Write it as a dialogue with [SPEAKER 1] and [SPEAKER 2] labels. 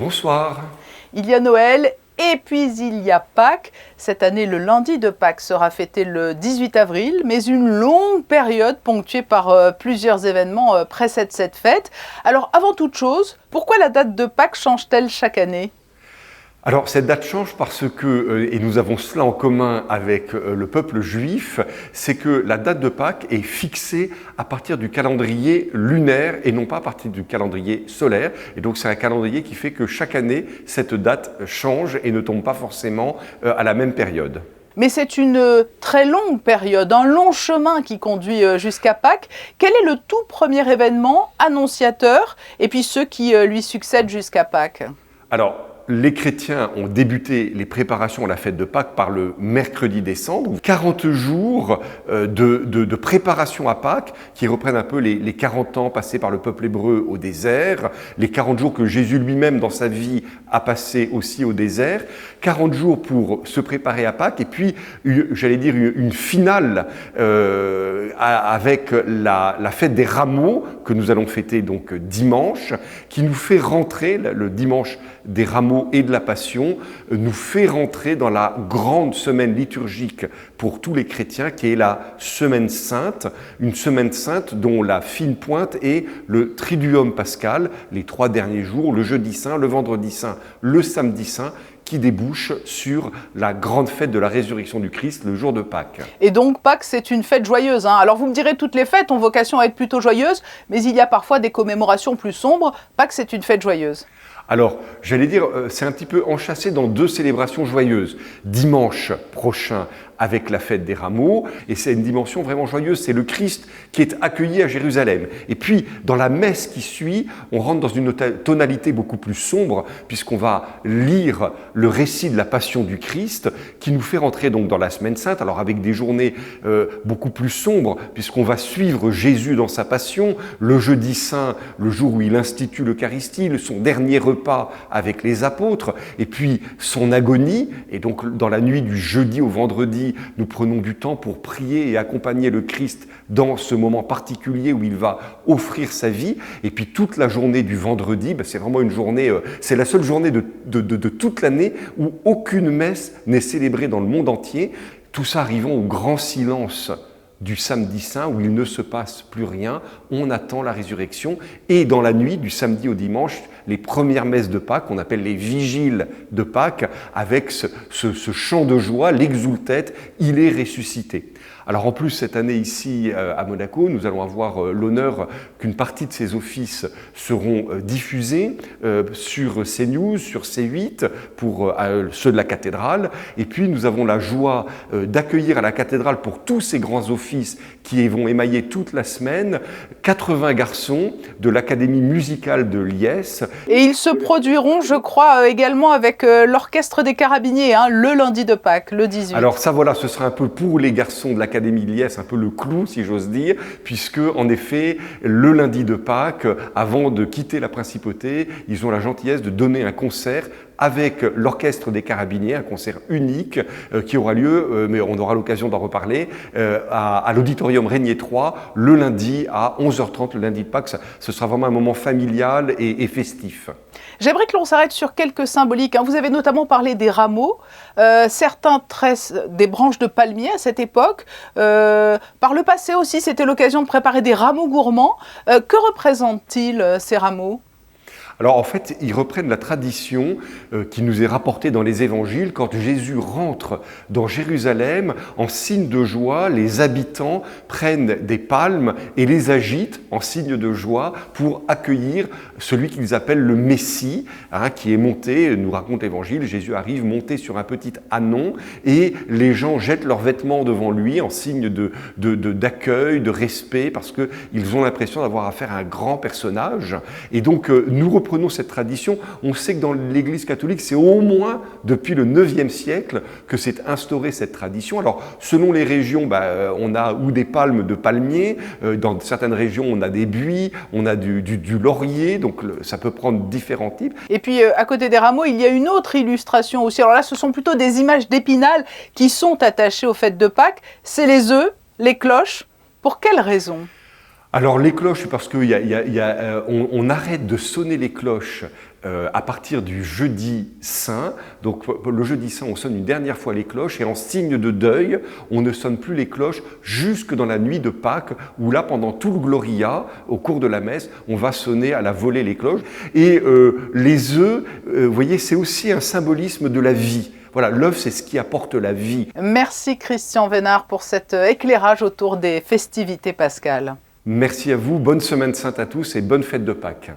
[SPEAKER 1] Bonsoir.
[SPEAKER 2] Il y a Noël et puis il y a Pâques. Cette année, le lundi de Pâques sera fêté le 18 avril, mais une longue période ponctuée par plusieurs événements précède cette fête. Alors avant toute chose, pourquoi la date de Pâques change-t-elle chaque année ?
[SPEAKER 1] Alors cette date change parce que, et nous avons cela en commun avec le peuple juif, c'est que la date de Pâques est fixée à partir du calendrier lunaire et non pas à partir du calendrier solaire. Et donc c'est un calendrier qui fait que chaque année, cette date change et ne tombe pas forcément à la même période.
[SPEAKER 2] Mais c'est une très longue période, un long chemin qui conduit jusqu'à Pâques. Quel est le tout premier événement annonciateur et puis ceux qui lui succèdent jusqu'à Pâques ?
[SPEAKER 1] Alors, les chrétiens ont débuté les préparations à la fête de Pâques par le mercredi des Cendres. 40 jours de préparation à Pâques qui reprennent un peu les 40 ans passés par le peuple hébreu au désert, les 40 jours que Jésus lui-même dans sa vie a passé aussi au désert, 40 jours pour se préparer à Pâques et puis, j'allais dire, une finale avec la fête des rameaux que nous allons fêter donc dimanche, qui nous fait rentrer, le dimanche des rameaux et de la Passion, nous fait rentrer dans la grande semaine liturgique pour tous les chrétiens, qui est la Semaine Sainte, une Semaine Sainte dont la fine pointe est le Triduum pascal, les 3 derniers jours, le jeudi saint, le vendredi saint, le samedi saint, qui débouche sur la grande fête de la résurrection du Christ, le jour de Pâques.
[SPEAKER 2] Et donc Pâques, c'est une fête joyeuse, hein. Alors vous me direz, toutes les fêtes ont vocation à être plutôt joyeuses, mais il y a parfois des commémorations plus sombres. Pâques, c'est une fête joyeuse.
[SPEAKER 1] Alors, j'allais dire, c'est un petit peu enchâssé dans 2 célébrations joyeuses. Dimanche prochain, avec la fête des rameaux, et c'est une dimension vraiment joyeuse, c'est le Christ qui est accueilli à Jérusalem. Et puis, dans la messe qui suit, on rentre dans une tonalité beaucoup plus sombre, puisqu'on va lire le récit de la passion du Christ, qui nous fait rentrer donc dans la Semaine Sainte, alors avec des journées beaucoup plus sombres, puisqu'on va suivre Jésus dans sa passion, le jeudi saint, le jour où il institue l'Eucharistie, son dernier repas avec les apôtres, et puis son agonie, et donc dans la nuit du jeudi au vendredi, nous prenons du temps pour prier et accompagner le Christ dans ce moment particulier où il va offrir sa vie. Et puis toute la journée du vendredi, c'est vraiment une journée, c'est la seule journée de toute l'année où aucune messe n'est célébrée dans le monde entier. Tout ça arrivant au grand silence du samedi saint où il ne se passe plus rien, on attend la résurrection. Et dans la nuit du samedi au dimanche, les premières messes de Pâques, qu'on appelle les vigiles de Pâques, avec ce chant de joie, l'exultet, il est ressuscité. Alors en plus, cette année ici à Monaco, nous allons avoir l'honneur qu'une partie de ces offices seront diffusés sur CNews, sur C8, pour ceux de la cathédrale. Et puis nous avons la joie d'accueillir à la cathédrale pour tous ces grands offices qui vont émailler toute la semaine 80 garçons de l'Académie musicale de Liesse.
[SPEAKER 2] Et ils se produiront, je crois, également avec l'Orchestre des Carabiniers, hein, le lundi de Pâques, le 18.
[SPEAKER 1] Alors ça, voilà, ce sera un peu pour les garçons de l'Académie de Liesse, un peu le clou, si j'ose dire, puisque, en effet, le lundi de Pâques, avant de quitter la principauté, ils ont la gentillesse de donner un concert avec l'Orchestre des Carabiniers, un concert unique qui aura lieu, mais on aura l'occasion d'en reparler, à l'Auditorium Régnier 3, le lundi à 11h30, le lundi de Pâques. Ce sera vraiment un moment familial et festif.
[SPEAKER 2] J'aimerais que l'on s'arrête sur quelques symboliques, hein. Vous avez notamment parlé des rameaux. Certains tressent des branches de palmier à cette époque. Par le passé aussi, c'était l'occasion de préparer des rameaux gourmands. Que représentent-ils ces rameaux ?
[SPEAKER 1] Alors en fait, ils reprennent la tradition qui nous est rapportée dans les évangiles. Quand Jésus rentre dans Jérusalem, en signe de joie, les habitants prennent des palmes et les agitent en signe de joie pour accueillir celui qu'ils appellent le Messie, hein, qui est monté, nous raconte l'évangile, Jésus arrive monté sur un petit ânon et les gens jettent leurs vêtements devant lui en signe d'accueil, de respect, parce qu'ils ont l'impression d'avoir affaire à un grand personnage. Et donc nous reprenons cette tradition. On sait que dans l'Église catholique, c'est au moins depuis le IXe siècle que s'est instaurée cette tradition. Alors, selon les régions, on a ou des palmes de palmiers, dans certaines régions, on a des buis, on a du laurier, donc ça peut prendre différents types.
[SPEAKER 2] Et puis, à côté des rameaux, il y a une autre illustration aussi. Alors là, ce sont plutôt des images d'Épinal qui sont attachées aux fêtes de Pâques. C'est les œufs, les cloches. Pour quelles raisons ?
[SPEAKER 1] Alors les cloches, parce qu'on arrête de sonner les cloches à partir du jeudi saint. Donc le jeudi saint, on sonne une dernière fois les cloches et en signe de deuil, on ne sonne plus les cloches jusque dans la nuit de Pâques, où là, pendant tout le Gloria, au cours de la messe, on va sonner à la volée les cloches. Et les œufs, vous voyez, c'est aussi un symbolisme de la vie. Voilà, l'œuf, c'est ce qui apporte la vie.
[SPEAKER 2] Merci Christian Vénard pour cet éclairage autour des festivités pascales.
[SPEAKER 1] Merci à vous, bonne semaine sainte à tous et bonne fête de Pâques.